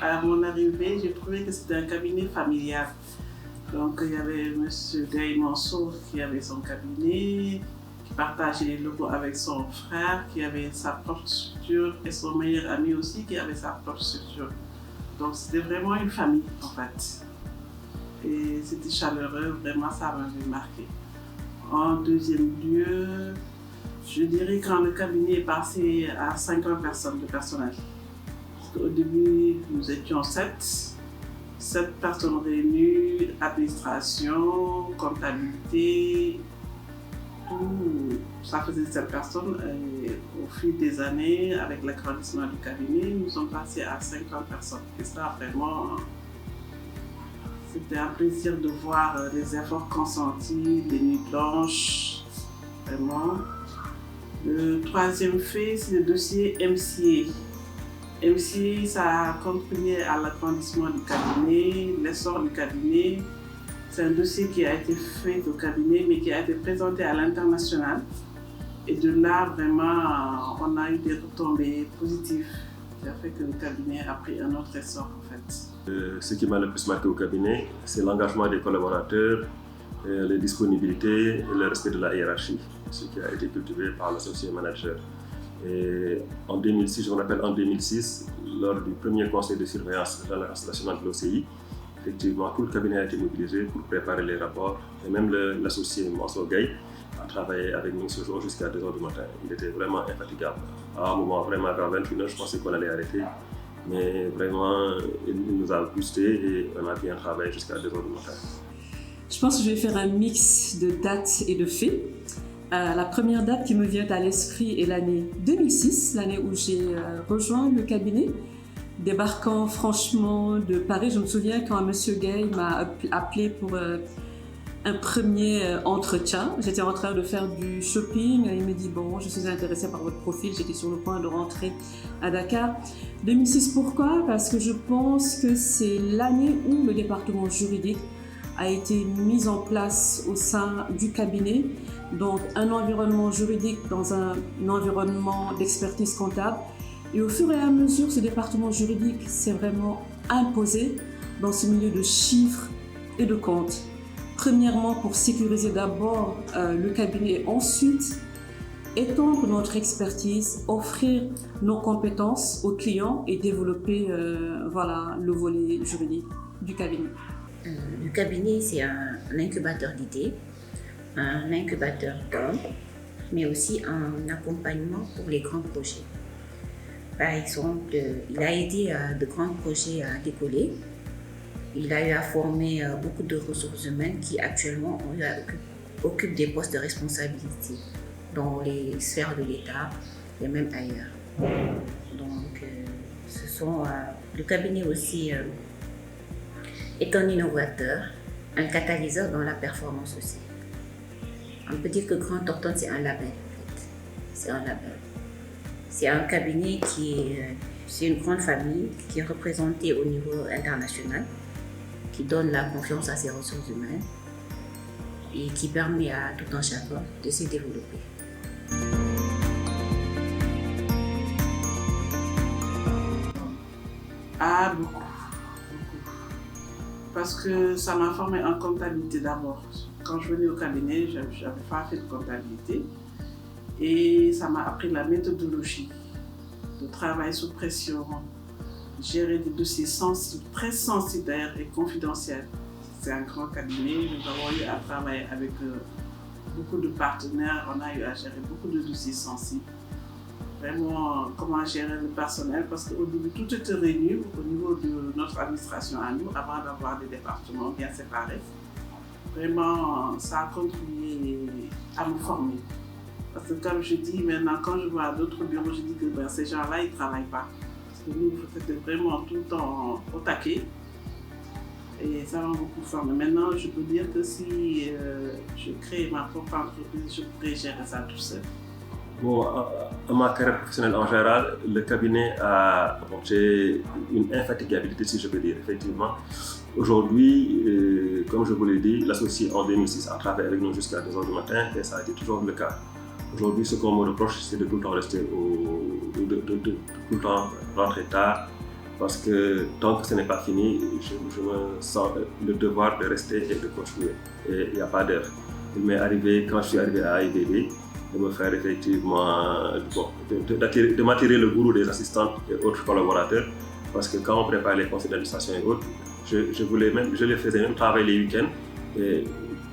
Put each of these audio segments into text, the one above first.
à mon arrivée, j'ai trouvé que c'était un cabinet familial. Donc il y avait M. Gaye Mansour qui avait son cabinet, qui partageait les locaux avec son frère, qui avait sa propre structure, et son meilleur ami aussi qui avait sa propre structure. Donc c'était vraiment une famille en fait. Et c'était chaleureux, vraiment ça m'avait marqué. En deuxième lieu, je dirais quand le cabinet est passé à 50 personnes de personnel. Au début, nous étions 7 personnes réunies, administration, comptabilité, tout. Ça faisait 7 personnes. Et au fil des années, avec l'agrandissement du cabinet, nous sommes passés à 50 personnes. Et ça, vraiment, c'était un plaisir de voir les efforts consentis, les nuits blanches, vraiment. Le troisième fait, c'est le dossier MCA. MCA, ça a contribué à l'agrandissement du cabinet, l'essor du cabinet. C'est un dossier qui a été fait au cabinet, mais qui a été présenté à l'international. Et de là, vraiment, on a eu des retombées positives qui a fait que le cabinet a pris un autre essor, en fait. Ce qui m'a le plus marqué au cabinet, c'est l'engagement des collaborateurs, les disponibilités et le respect de la hiérarchie, ce qui a été cultivé par l'associé manager. Et en 2006, je me rappelle en 2006, lors du premier conseil de surveillance de l'Agence nationale de l'OCI, effectivement, tout le cabinet a été mobilisé pour préparer les rapports. Et même l'associé Mansour Gaye a travaillé avec nous ce jour jusqu'à 2h du matin. Il était vraiment infatigable. À un moment, vraiment, vers 21h, je pensais qu'on allait arrêter. Mais vraiment, il nous a boosté et on a bien travaillé jusqu'à 2h du matin. Je pense que je vais faire un mix de dates et de faits. La première date qui me vient à l'esprit est l'année 2006, l'année où j'ai rejoint le cabinet. Débarquant franchement de Paris, je me souviens quand M. Gay m'a appelé pour un premier entretien. J'étais en train de faire du shopping et il me dit « Bon, je suis intéressée par votre profil, j'étais sur le point de rentrer à Dakar. » 2006, pourquoi? Parce que je pense que c'est l'année où le département juridique a été mis en place au sein du cabinet. Donc un environnement juridique dans un environnement d'expertise comptable. Et au fur et à mesure, ce département juridique s'est vraiment imposé dans ce milieu de chiffres et de comptes. Premièrement, pour sécuriser d'abord le cabinet, ensuite étendre notre expertise, offrir nos compétences aux clients et développer le volet juridique du cabinet. Le cabinet, c'est un incubateur d'idées, un incubateur d'hommes, mais aussi un accompagnement pour les grands projets. Par exemple, il a aidé de grands projets à décoller. Il a eu à former beaucoup de ressources humaines qui actuellement occupent des postes de responsabilité dans les sphères de l'État et même ailleurs. Donc, le cabinet aussi est un innovateur, un catalyseur dans la performance aussi. On peut dire que Grant Thornton, c'est un label en fait. C'est un label. C'est un cabinet c'est une grande famille qui est représentée au niveau international, qui donne la confiance à ses ressources humaines et qui permet à tout un chacun de se développer. Ah, beaucoup. Parce que ça m'a formé en comptabilité d'abord. Quand je venais au cabinet, je n'avais pas fait de comptabilité. Et ça m'a appris la méthodologie de travail sous pression, gérer des dossiers sensibles, très sensibles d'ailleurs et confidentiels. C'est un grand cabinet, nous avons eu à travailler avec beaucoup de partenaires, on a eu à gérer beaucoup de dossiers sensibles. Vraiment, comment gérer le personnel, parce qu'au début, tout était réuni au niveau de notre administration à nous, avant d'avoir des départements bien séparés. Vraiment, ça a contribué à me former. Parce que comme je dis maintenant, quand je vois d'autres bureaux, je dis que ces gens-là, ils ne travaillent pas. Parce que nous, c'était vraiment tout le temps au taquet. Et ça m'a beaucoup formé. Maintenant, je peux dire que si je crée ma propre entreprise, je pourrais gérer ça tout seul. Bon, à ma carrière professionnelle en général, le cabinet a apporté une infatigabilité, si je peux dire, effectivement. Aujourd'hui, comme je vous l'ai dit, l'associé en 2006 a travaillé avec nous jusqu'à 2h du matin et ça a été toujours le cas. Aujourd'hui, ce qu'on me reproche, c'est de tout le temps rester tout le temps rentrer tard, parce que tant que ce n'est pas fini, je me sens le devoir de rester et de continuer. Et il n'y a pas d'heure. Il m'est arrivé, quand je suis arrivé à AIBD, de me faire effectivement, de m'attirer le gourou des assistantes et autres collaborateurs, parce que quand on prépare les conseils d'administration et autres, je les faisais même travailler les week-ends. Et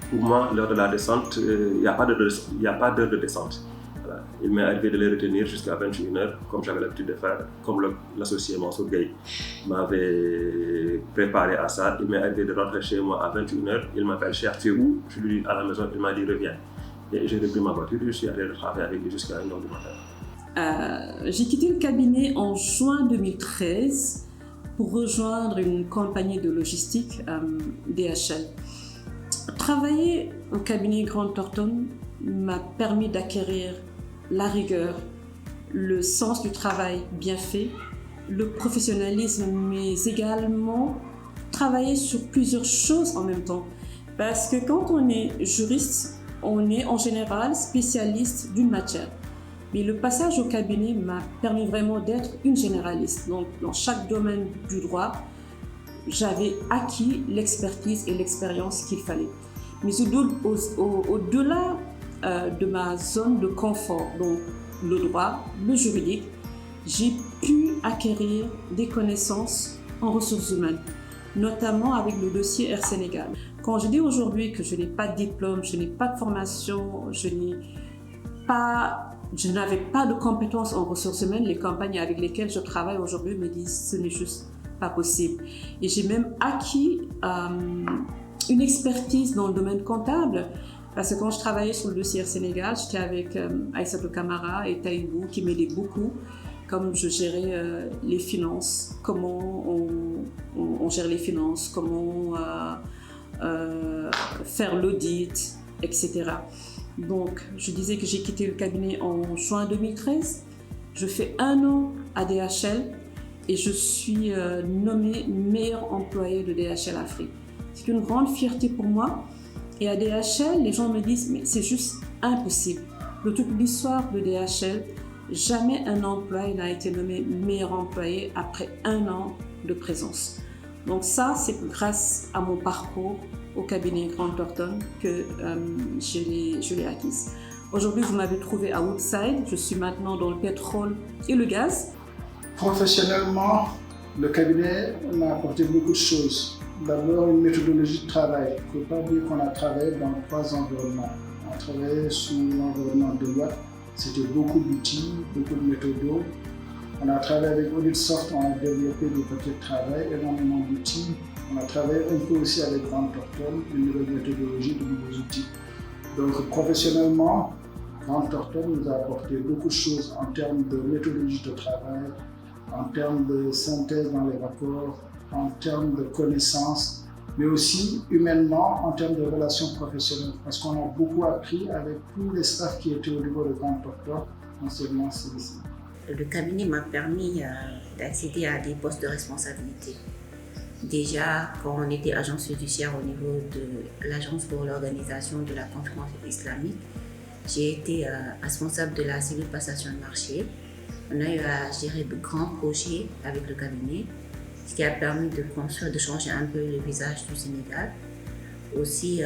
pour moi, lors de la descente, il n'y a pas d'heure de descente. Voilà. Il m'est arrivé de les retenir jusqu'à 21h, comme j'avais l'habitude de faire, comme l'associé Mansour Gueye m'avait préparé à ça. Il m'est arrivé de rentrer chez moi à 21h, il m'appelle Cheikh, tu es où? Je lui dis à la maison, il m'a dit reviens. Et j'ai repris ma voiture, je suis allé travailler avec lui jusqu'à 1h du matin. J'ai quitté le cabinet en juin 2013 pour rejoindre une compagnie de logistique, DHL. Travailler au cabinet Grant Thornton m'a permis d'acquérir la rigueur, le sens du travail bien fait, le professionnalisme, mais également travailler sur plusieurs choses en même temps. Parce que quand on est juriste, on est en général spécialiste d'une matière. Mais le passage au cabinet m'a permis vraiment d'être une généraliste. Donc, dans chaque domaine du droit, j'avais acquis l'expertise et l'expérience qu'il fallait. Mais au-delà de ma zone de confort, donc le droit, le juridique, j'ai pu acquérir des connaissances en ressources humaines, notamment avec le dossier Air Sénégal. Quand je dis aujourd'hui que je n'ai pas de diplôme, je n'ai pas de formation, je n'avais pas de compétences en ressources humaines, les compagnies avec lesquelles je travaille aujourd'hui me disent que ce n'est juste pas possible. Et j'ai même acquis une expertise dans le domaine comptable, parce que quand je travaillais sur le dossier Sénégal, j'étais avec Aïssatou Camara et Taïbou qui m'aidaient beaucoup, comme je gérais les finances, comment on gère les finances, comment faire l'audit, etc. Donc, je disais que j'ai quitté le cabinet en juin 2013. Je fais 1 an à DHL et je suis nommée meilleure employée de DHL Afrique. C'est une grande fierté pour moi. Et à DHL, les gens me disent « mais c'est juste impossible ». De toute l'histoire de DHL, jamais un employé n'a été nommé meilleur employé après 1 an de présence. Donc ça, c'est grâce à mon parcours au cabinet Grant Thornton que je l'ai acquise. Aujourd'hui, vous m'avez trouvé à Woodside. Je suis maintenant dans le pétrole et le gaz. Professionnellement, le cabinet m'a apporté beaucoup de choses. D'abord, une méthodologie de travail. Il ne faut pas oublier qu'on a travaillé dans 3 environnements. On a travaillé sous l'environnement de loi. C'était beaucoup d'outils, beaucoup de méthodos. On a travaillé avec Auditsoft, on a développé des papiers de travail, énormément d'outils. On a travaillé un peu aussi avec Grant Thornton, une nouvelle méthodologie, de nouveaux outils. Donc, professionnellement, Grant Thornton nous a apporté beaucoup de choses en termes de méthodologie de travail, en termes de synthèse dans les rapports, en termes de connaissances, mais aussi humainement en termes de relations professionnelles, parce qu'on a beaucoup appris avec tous les staffs qui étaient au niveau de Grant Thornton, enseignement CDC. Le cabinet m'a permis d'accéder à des postes de responsabilité. Déjà, quand on était agent fiduciaire au niveau de l'Agence pour l'organisation de la conférence islamique, j'ai été responsable de la cellule passation de marché. On a eu à gérer de grands projets avec le cabinet, ce qui a permis de construire, de changer un peu le visage du Sénégal. Aussi,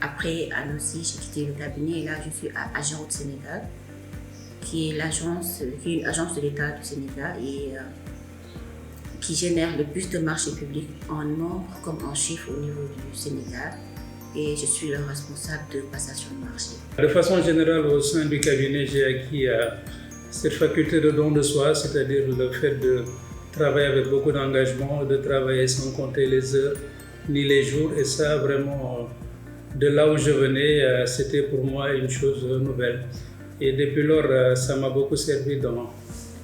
après Annecy, j'ai quitté le cabinet et là je suis à Agence Sénégal, qui est une agence de l'État du Sénégal et qui génère le plus de marchés publics en nombre comme en chiffres au niveau du Sénégal. Et je suis le responsable de passation de marché. De façon générale, au sein du cabinet, j'ai acquis cette faculté de don de soi, c'est-à-dire le fait de travailler avec beaucoup d'engagement, de travailler sans compter les heures ni les jours. Et ça, vraiment, de là où je venais, c'était pour moi une chose nouvelle. Et depuis lors, ça m'a beaucoup servi dans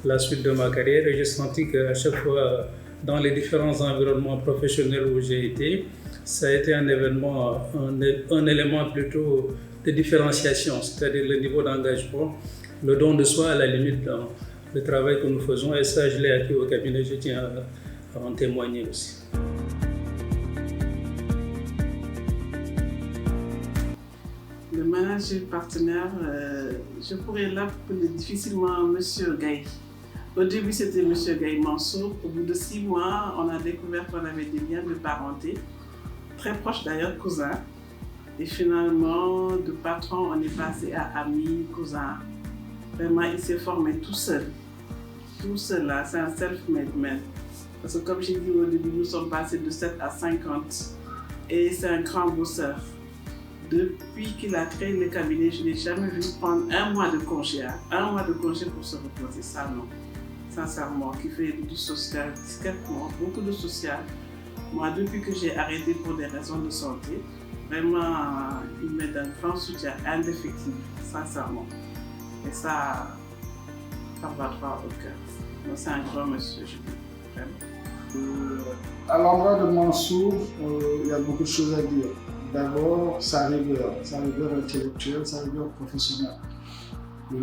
la suite de ma carrière. Et j'ai senti qu'à chaque fois, dans les différents environnements professionnels où j'ai été, ça a été un élément plutôt de différenciation, c'est-à-dire le niveau d'engagement, le don de soi à la limite dans le travail que nous faisons. Et ça, je l'ai acquis au cabinet, je tiens à en témoigner aussi. Le manager partenaire, je pourrais l'appeler difficilement Monsieur Gueye. Au début, c'était M. Gaye Mansour. Au bout de 6 mois, on a découvert qu'on avait des liens de parenté, très proches d'ailleurs, cousins. Et finalement, de patron, on est passé à amis, cousins. Vraiment, il s'est formé tout seul. Tout seul, là, c'est un self-made man. Parce que comme j'ai dit au début, nous sommes passés de 7 à 50. Et c'est un grand bosseur. Depuis qu'il a créé le cabinet, je n'ai jamais vu prendre un mois de congé. Un mois de congé pour se reposer, ça non. Sincèrement, qui fait du social discrètement, beaucoup de social. Moi, depuis que j'ai arrêté pour des raisons de santé, vraiment, il m'aide un grand soutien indéfectible, sincèrement. Et ça va droit au cœur. Donc, c'est un grand monsieur, je dis, vraiment. À l'endroit de Mansour, il y a beaucoup de choses à dire. D'abord, sa rigueur intellectuelle, sa rigueur professionnelle.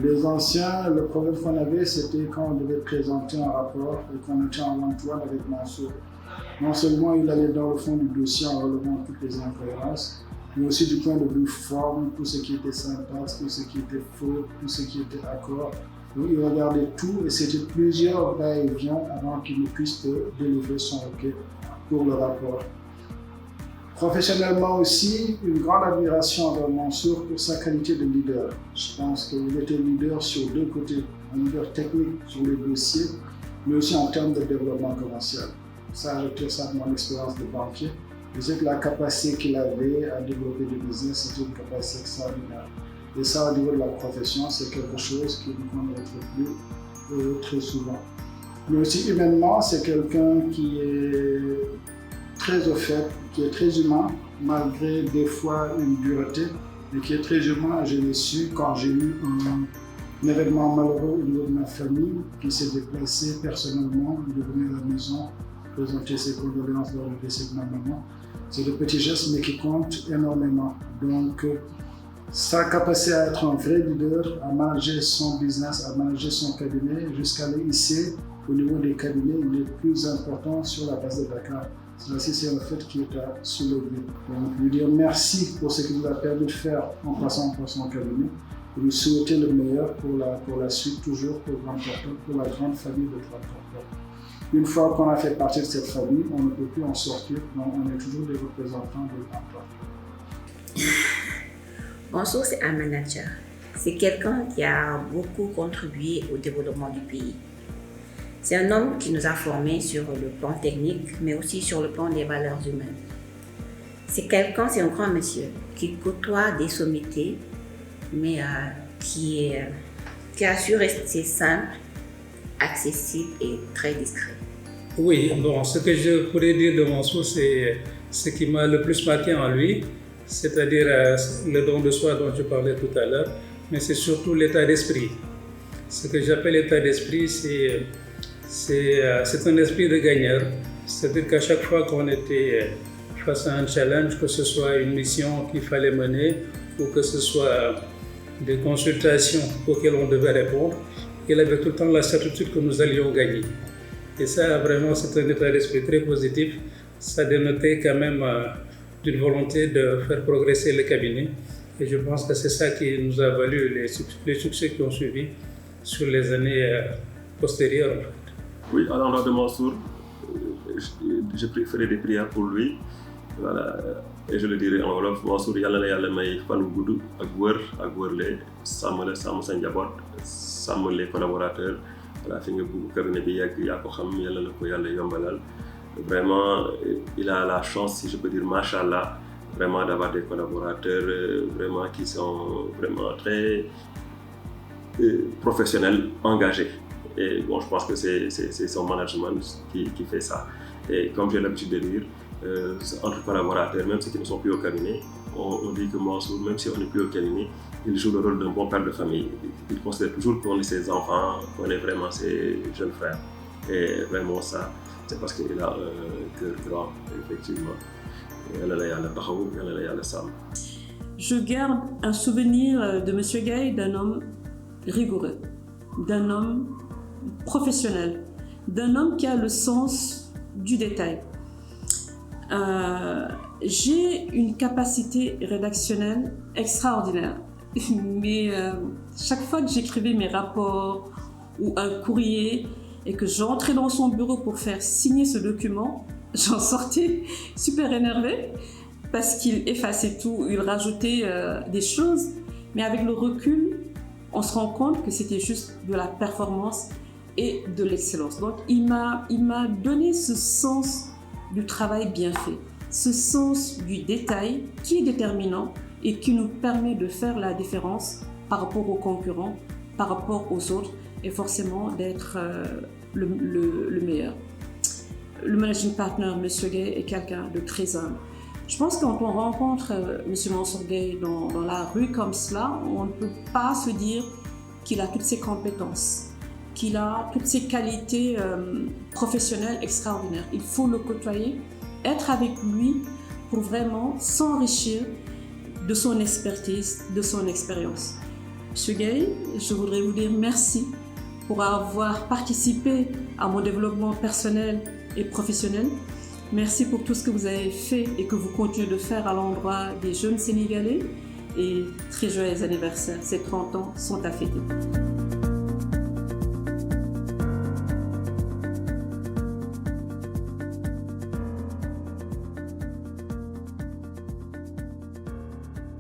Les anciens, le problème qu'on avait, c'était quand on devait présenter un rapport et qu'on était en one-to-one avec Mansour. Non seulement il allait dans le fond du dossier en relevant toutes les incohérences, mais aussi du point de vue forme, tout ce qui était syntaxe, tout ce qui était faute, tout ce qui était accord. Donc il regardait tout et c'était plusieurs va-et-vient avant qu'il ne puisse délivrer son OK pour le rapport. Professionnellement aussi, une grande admiration envers Mansour pour sa qualité de leader. Je pense qu'il était leader sur deux côtés, un leader technique sur les dossiers, mais aussi en termes de développement commercial. Ça, je tire ça de mon expérience de banquier. Je sais que la capacité qu'il avait à développer du business, c'était une capacité extraordinaire. Et ça, au niveau de la profession, c'est quelque chose qu'on ne retrouve plus très souvent. Mais aussi humainement, c'est quelqu'un qui est très au fait, qui est très humain, malgré des fois une dureté, mais qui est très humain. Je l'ai su quand j'ai eu un événement malheureux au niveau de ma famille, qui s'est déplacé personnellement, il est venu à la maison présenter ses condoléances lors du décès de ma maman. C'est des petits gestes, mais qui comptent énormément. Donc, sa capacité à être un vrai leader, à manager son business, à manager son cabinet, jusqu'à le hisser au niveau des cabinets les plus importants sur la base de Dakar. Ça aussi, c'est un fait qui est à soulever. Donc, lui dire merci pour ce qu'il nous a permis de faire en passant par son cabinet et lui souhaiter le meilleur pour la suite, toujours pour la grande famille de Grand Porteur. Une fois qu'on a fait partie de cette famille, on ne peut plus en sortir, donc on est toujours des représentants de Grand Porteur. Mansour, c'est un manager. C'est quelqu'un qui a beaucoup contribué au développement du pays. C'est un homme qui nous a formés sur le plan technique, mais aussi sur le plan des valeurs humaines. C'est un grand monsieur qui côtoie des sommités, mais qui a su rester simple, accessible et très discret. Oui, bon, ce que je pourrais dire de Mansour, c'est ce qui m'a le plus marqué en lui, c'est-à-dire le don de soi dont je parlais tout à l'heure, mais c'est surtout l'état d'esprit. Ce que j'appelle l'état d'esprit, c'est un esprit de gagneur. C'est-à-dire qu'à chaque fois qu'on était face à un challenge, que ce soit une mission qu'il fallait mener ou que ce soit des consultations auxquelles on devait répondre, il avait tout le temps la certitude que nous allions gagner. Et ça, vraiment, c'est un état d'esprit très positif. Ça dénotait quand même d'une volonté de faire progresser le cabinet. Et je pense que c'est ça qui nous a valu les succès qui ont suivi sur les années postérieures. En fait. Oui, à l'endroit de Mansour, je ferai des prières pour lui. Voilà. Et je le dirai en wolof, Mansour, yàlla na yàlla may fan wu gudd ak wërle sàmm la sàmm sa njaboot sàmm les collaborateurs. Voilà, fi nga bugg cabinet bi yegg yaa ko xam, yàlla la ko yàlla yombalal. Vraiment, il a la chance, si je peux dire, machallah, vraiment d'avoir des collaborateurs vraiment qui sont vraiment très professionnels, engagés. Et bon, je pense que c'est son management qui fait ça. Et comme j'ai l'habitude de dire, entre collaborateurs, même ceux qui ne sont plus au cabinet, on dit que Mansour, même si on n'est plus au cabinet, il joue le rôle d'un bon père de famille. Il considère toujours qu'on est ses enfants, qu'on est vraiment ses jeunes frères. Et vraiment ça, c'est parce qu'il a un cœur grand, effectivement. Je garde un souvenir de M. Gaye d'un homme rigoureux, d'un homme professionnel, d'un homme qui a le sens du détail. J'ai une capacité rédactionnelle extraordinaire, mais chaque fois que j'écrivais mes rapports ou un courrier, et que j'entrais dans son bureau pour faire signer ce document, j'en sortais super énervée parce qu'il effaçait tout, il rajoutait des choses. Mais avec le recul, on se rend compte que c'était juste de la performance et de l'excellence. Donc, il m'a donné ce sens du travail bien fait, ce sens du détail qui est déterminant et qui nous permet de faire la différence par rapport aux concurrents, par rapport aux autres et forcément d'être le meilleur. Le managing partner, M. Gay, est quelqu'un de très humble. Je pense que quand on rencontre M. Mansour Gay dans la rue comme cela, on ne peut pas se dire qu'il a toutes ses compétences, qu'il a toutes ses qualités professionnelles extraordinaires. Il faut le côtoyer, être avec lui pour vraiment s'enrichir de son expertise, de son expérience. Monsieur Gay, je voudrais vous dire merci pour avoir participé à mon développement personnel et professionnel. Merci pour tout ce que vous avez fait et que vous continuez de faire à l'endroit des jeunes Sénégalais. Et très joyeux anniversaire, ces 30 ans sont à fêter.